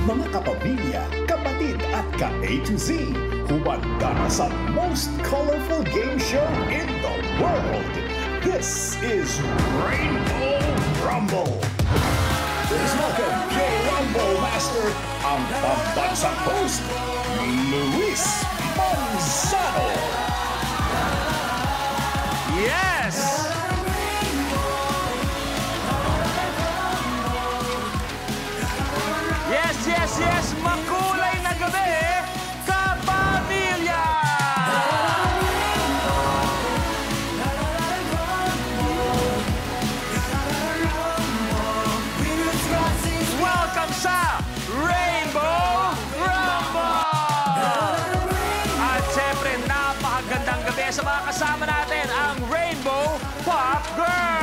Mga kapamilya, kapatid at ka-A to Z, humanda na sa most colorful game show in the world. This is Rainbow Rumble. Please welcome K-Rumble Master, ang pambansang host, Luis Manzano. Yes! Yes, yes, yes! Makulay na gabi, kapamilya! Welcome sa Rainbow Rumble! At syempre, napakagandang gabi sa mga kasama natin, ang Rainbow Pop Girls!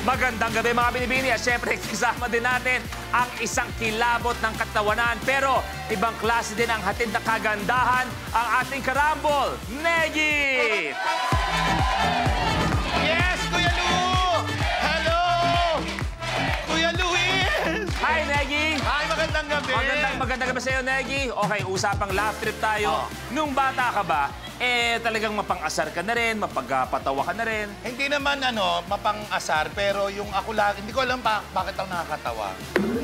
Magandang gabi mga binibini at syempre kasama din natin ang isang kilabot ng katawanan pero ibang klase din ang hatid na kagandahan, ang ating karambol, Negi! Yes, Kuya Lu! Hello! Kuya Luis! Hi, Negi! Hi, magandang gabi! Magandang gabi sa iyo, Negi. Okay, usapang laugh trip tayo. Nung bata ka ba, talagang mapang-asar ka na rin, mapagpatawa ka na rin. Hindi naman mapang-asar, pero yung ako lagi, hindi ko alam bakit ako nakakatawa.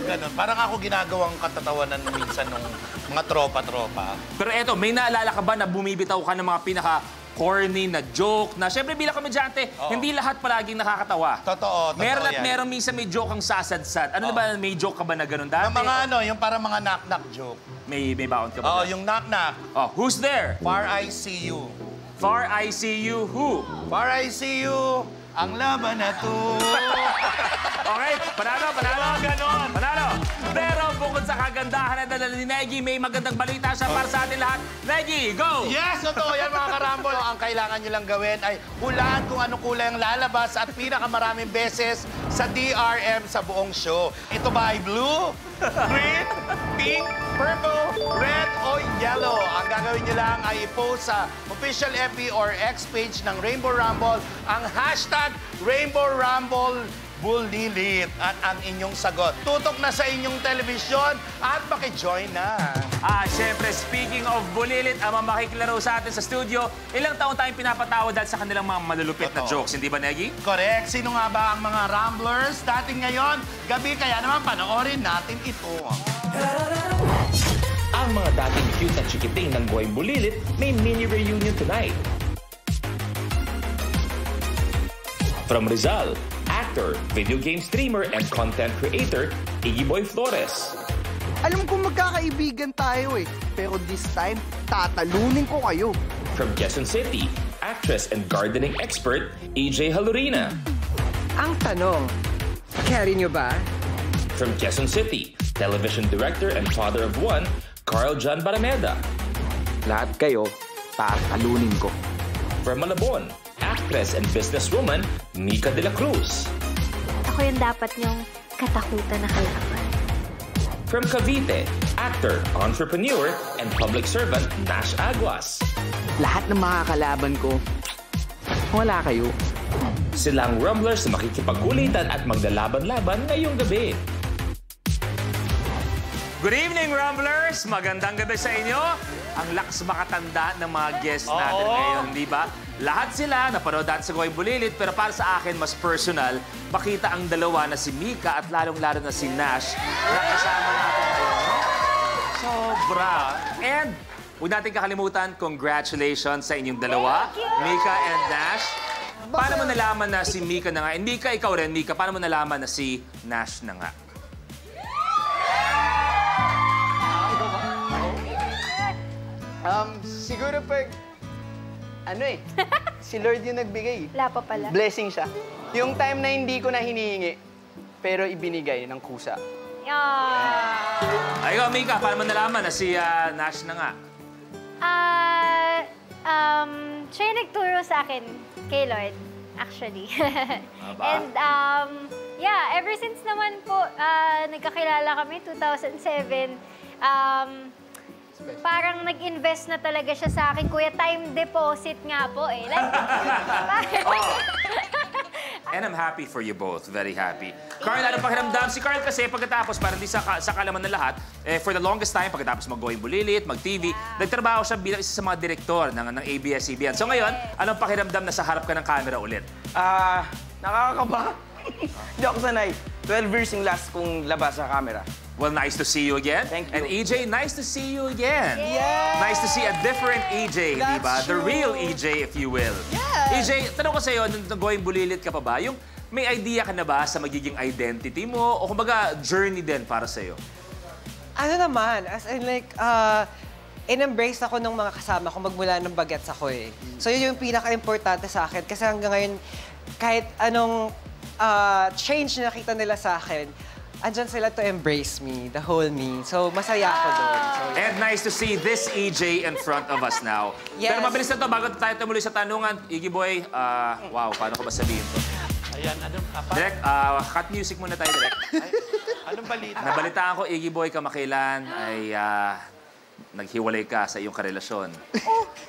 Ganun, parang ako ginagawang katatawanan minsan ng mga tropa-tropa. Pero eto, may naalala ka ba na bumibitaw ka ng mga pinaka-corny na joke na, syempre bilang komedyante, hindi lahat palaging nakakatawa. Totoo Meron at yan. meron minsan may joke ang sasadsad. Ano na ba, may joke ka ba na ganun dati? Yung mga yung parang mga knock-knock joke. May baon ka ba? Oo, dyan? yung knock-knock. Oh, who's there? Far I see you. Far I see you, who? Far I see you, ang laban na to. Okay, panalo. Ganon. Panalo. Pero bukod sa kagandahan na dala ni Negi, may magandang balita siya para sa atin lahat. Negi, go! Yes, totoo yan mga karambol. Ang kailangan nyo lang gawin ay hulaan kung anong kulay ang lalabas at pinakamaraming beses sa DRM sa buong show. Ito ba ay blue, green, pink, purple, red o yellow? Ang gagawin nyo lang ay i-post sa official FB or X page ng Rainbow Rumble ang hashtag Rainbow Rumble Bulilit at ang inyong sagot. Tutok na sa inyong telebisyon at makijoin na. Siyempre, speaking of bulilit, ang mga makikilaro sa atin sa studio, ilang taon tayong pinapatawa dahil sa kanilang mga malulupit na jokes, hindi ba, Negi? Correct. Sino nga ba ang mga Ramblers? Dating ngayon, gabi, kaya naman panoorin natin ito. Ang mga dating cute at chikiting ng Boy Bulilit may mini reunion tonight. From Rizal, actor, video game streamer, and content creator, Iggy Boy Flores. Alam ko magkakaibigan tayo pero this time, tatalunin ko kayo. From Quezon City, actress and gardening expert, AJ Halorina. Ang tanong, carry nyo ba? From Quezon City, television director and father of one, Carl John Barameda. Lahat kayo, tatalunin ko. From Malabon, actress and businesswoman, Mika de la Cruz. Ako yung dapat niyong katakutan na kalaban. From Cavite, actor, entrepreneur, and public servant, Nash Aguas. Lahat ng mga kalaban ko, wala kayo. Silang Rumblers na makikipagkulitan at maglalaban-laban ngayong gabi. Good evening, Rumblers! Magandang gabi sa inyo. Ang lakas makatanda ng mga guests natin ngayon, di ba? Lahat sila napanood dati sa Boy Bulilit, pero para sa akin, mas personal, makita ang dalawa na si Mika at lalong-lalo na si Nash na kasama natin ngayon. Sobra! And huwag natin kakalimutan, congratulations sa inyong dalawa, Mika and Nash. Paano mo nalaman na si Mika na nga? Hindi ka ikaw rin, Mika. Paano mo nalaman na si Nash na nga? Siguro pag, si Lord yung nagbigay. Wala pa pala. Blessing siya. Yung time na hindi ko na hinihingi, pero ibinigay ng kusa. Yeah. Ay, ikaw, Mika, paano mo nalaman na si Nash na nga? Siya yung nagturo sa akin kay Lord, actually. And, yeah, ever since naman po, nagkakilala kami, 2007, parang nag-invest na talaga siya sa akin. Kuya, time deposit nga po eh. Like, And I'm happy for you both. Very happy. Carl, anong pakiramdam? Si Carl kasi pagkatapos, parang di sa kalaman ng lahat, for the longest time, pagkatapos mag-Going Bulilit, mag-TV, nagtrabaho siya bilang isa sa mga direktor ng ABS-CBN. So ngayon, anong pakiramdam na sa harap ka ng camera ulit? Nakakakaba. Hindi ako sanay. 12 years yung last kong labas sa camera. Well, nice to see you again. Thank you. And EJ, nice to see you again. Yes! Nice to see a different EJ, di ba? That's The true. real EJ, if you will. Yes! EJ, tanong ko sa'yo, nung Going Bulilit ka pa ba, yung may idea ka na ba sa magiging identity mo? O kumbaga, journey din para sa'yo? Ano naman, as in like, in-embrace ako ng mga kasama ko magmula ng bagets ako eh. So yun yung pinaka-importante sa akin kasi hanggang ngayon, kahit anong change na nakita nila sa akin, andyan sila to embrace me, the whole me. So masaya ako doon. So, And nice to see this EJ in front of us now. Yes. Pero mabilis na to, bago tayo tumuloy sa tanungan, Iggy Boy, wow, paano ko ba sabihin to? Ayan, anong apa? Direk, cut music muna tayo, Direk. Anong balita? Nabalitaan ko, Iggy Boy, kamakailan ay naghiwalay ka sa iyong karelasyon.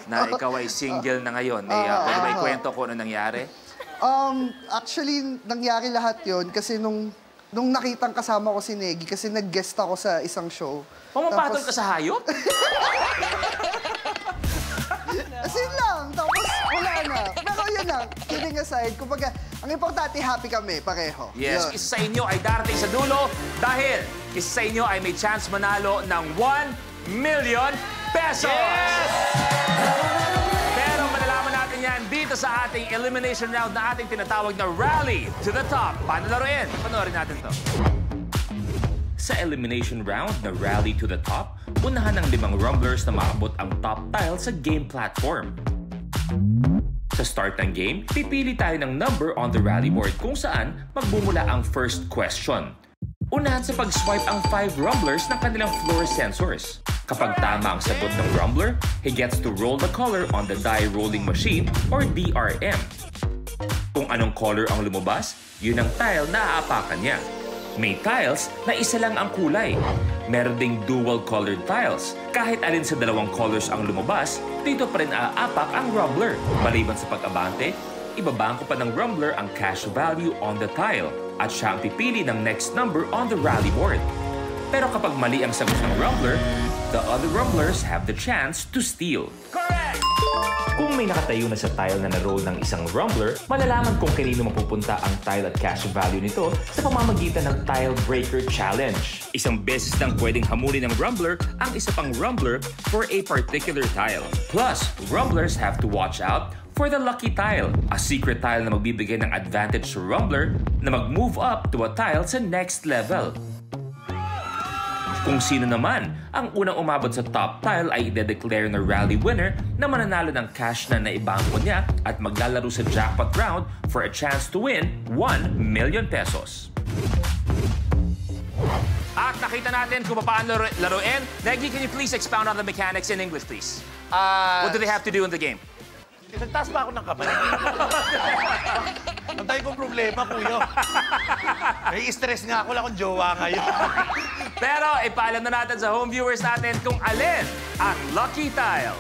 Na ikaw ay single na ngayon. Pwede ba ikwento kung ano nangyari? Actually, nangyari lahat yon kasi nung nakitang kasama ko si Negi, kasi nag-guest ako sa isang show. Pumapatol ka sa hayop? Asin lang, tapos wala na. Pero yun lang, kidding aside, kumbaga, ang importante, happy kami, pareho. Yes, Yun. isa sa inyo ay darating sa dulo dahil isa sa inyo ay may chance manalo ng 1 million pesos! Pero malalaman natin yan dito sa ating elimination round na ating tinatawag na Rally to the Top. Paano laruin? Panoorin natin to. Sa elimination round na Rally to the Top, unahan ng 5 rumblers na maabot ang top tile sa game platform. Sa start ng game, pipili tayo ng number on the rally board kung saan magbumula ang first question. Unahan sa pag-swipe ang 5 rumblers ng kanilang floor sensors. Kapag tama ang sagot ng rumbler, he gets to roll the color on the die rolling machine or DRM. Kung anong color ang lumabas, yun ang tile na aapakan niya. May tiles na isa lang ang kulay. Meron ding dual-colored tiles. Kahit alin sa 2 colors ang lumabas, dito pa rin aapak ang rumbler. Maliban sa pag-abante, ibabangko pa ng rumbler ang cash value on the tile at siya ang pipili ng next number on the rally board. Pero kapag mali ang sagot ng rumbler, the other rumblers have the chance to steal. Correct! Kung may nakatayo na sa tile na na-roll ng isang rumbler, malalaman kung kanino mapupunta ang tile at cash value nito sa pamamagitan ng Tile Breaker Challenge. Isang beses lang pwedeng hamulin ng rumbler ang isa pang rumbler for a particular tile. Plus, rumblers have to watch out for the lucky tile, a secret tile na magbibigay ng advantage sa rumbler na mag-move up to a tile sa next level. Kung sino naman ang unang umabot sa top tile ay ide-declare na rally winner na mananalo ng cash na naibangko niya at maglalaro sa jackpot round for a chance to win 1 million pesos. At nakita natin kung paano laruin. Negi, can you please expound on the mechanics in English, please? What do they have to do in the game? Nagtaas pa ako ng kamay. Ang tayo kong problema, kuya. May stress nga ako, wala akong jowa ngayon. Pero ipaalam na natin sa home viewers natin kung alin ang lucky tile.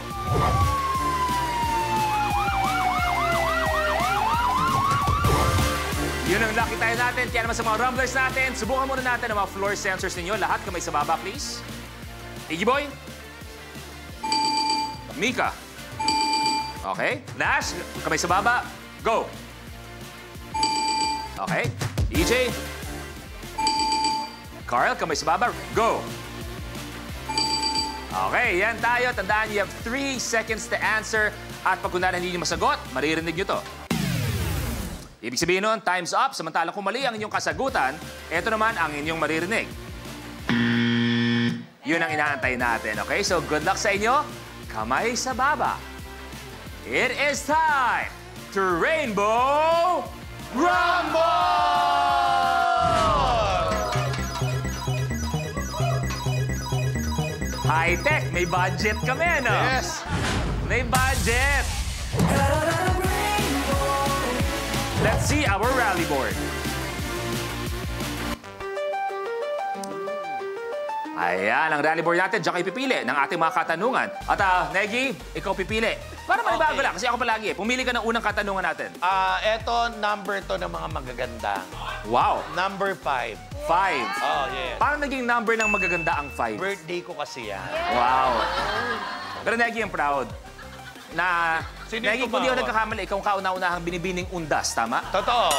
Yun ang lucky tile natin. Kaya naman sa mga rumblers natin, subukan muna natin ang mga floor sensors ninyo. Lahat kamay sa baba, please. Iggy Boy. Mika. Okay. Nash, kamay sa baba. Go. Okay. EJ. Carl, kamay sa baba. Go. Okay, yan tayo. Tandaan, you have 3 seconds to answer. At pag kunwari hindi nyo masagot, maririnig nyo to. Ibig sabihin nun, time's up. Samantalang kung mali ang inyong kasagutan, ito naman ang inyong maririnig. Yun ang inaantay natin, okay? So, good luck sa inyo. Kamay sa baba. It is time to Rainbow Rumble! High-tech, may budget kami, no? Yes! May budget! Let's see our rally board. Ayan, ang rally board natin, diyan kayo pipili ng ating mga katanungan. At Negi, ikaw pipili. Para manibago lang, kasi ako palagi. Pumili ka ng unang katanungan natin. Eto, number to ng mga magaganda. Wow. Number 5. 5. Oh, yeah. Paano naging number ng magaganda ang 5? Birthday ko kasi yan. Wow. Pero Negi, I'm proud. Na, Sino Negi, yung kung di ako tumawa? nagkakamali, ikaw ang kauna-unahang binibining undas, tama? Totoo.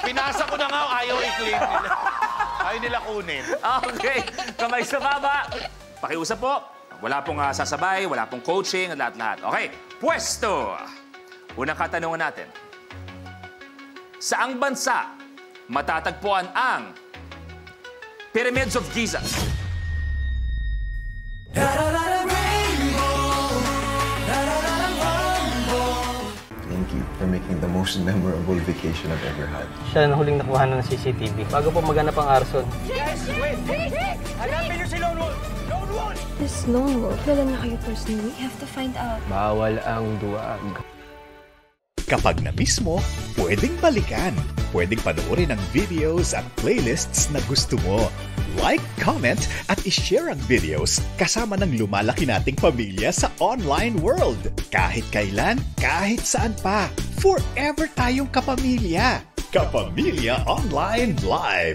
Pinasa ko na nga, ayaw i-clean nila. Ayaw nila kunin. Okay, kamay sa baba. Pakiusap po. Wala pong sasabay, wala pong coaching, at lahat-lahat. Okay, pwesto. Unang katanungan natin. Saang bansa matatagpuan ang Pyramids of Giza? Thank you for making the most memorable vacation I've ever had. Siya na huling nakuha ng CCTV. Bago po maganap ang arson. This lone wolf, kilala na kayo personally. We have to find out. Bawal ang duwag. Kapag na-miss mo, pwedeng balikan. Pwedeng panoorin ang videos at playlists na gusto mo. Like, comment, at ishare ang videos kasama ng lumalaki nating pamilya sa online world. Kahit kailan, kahit saan pa. Forever tayong kapamilya. Kapamilya Online Live.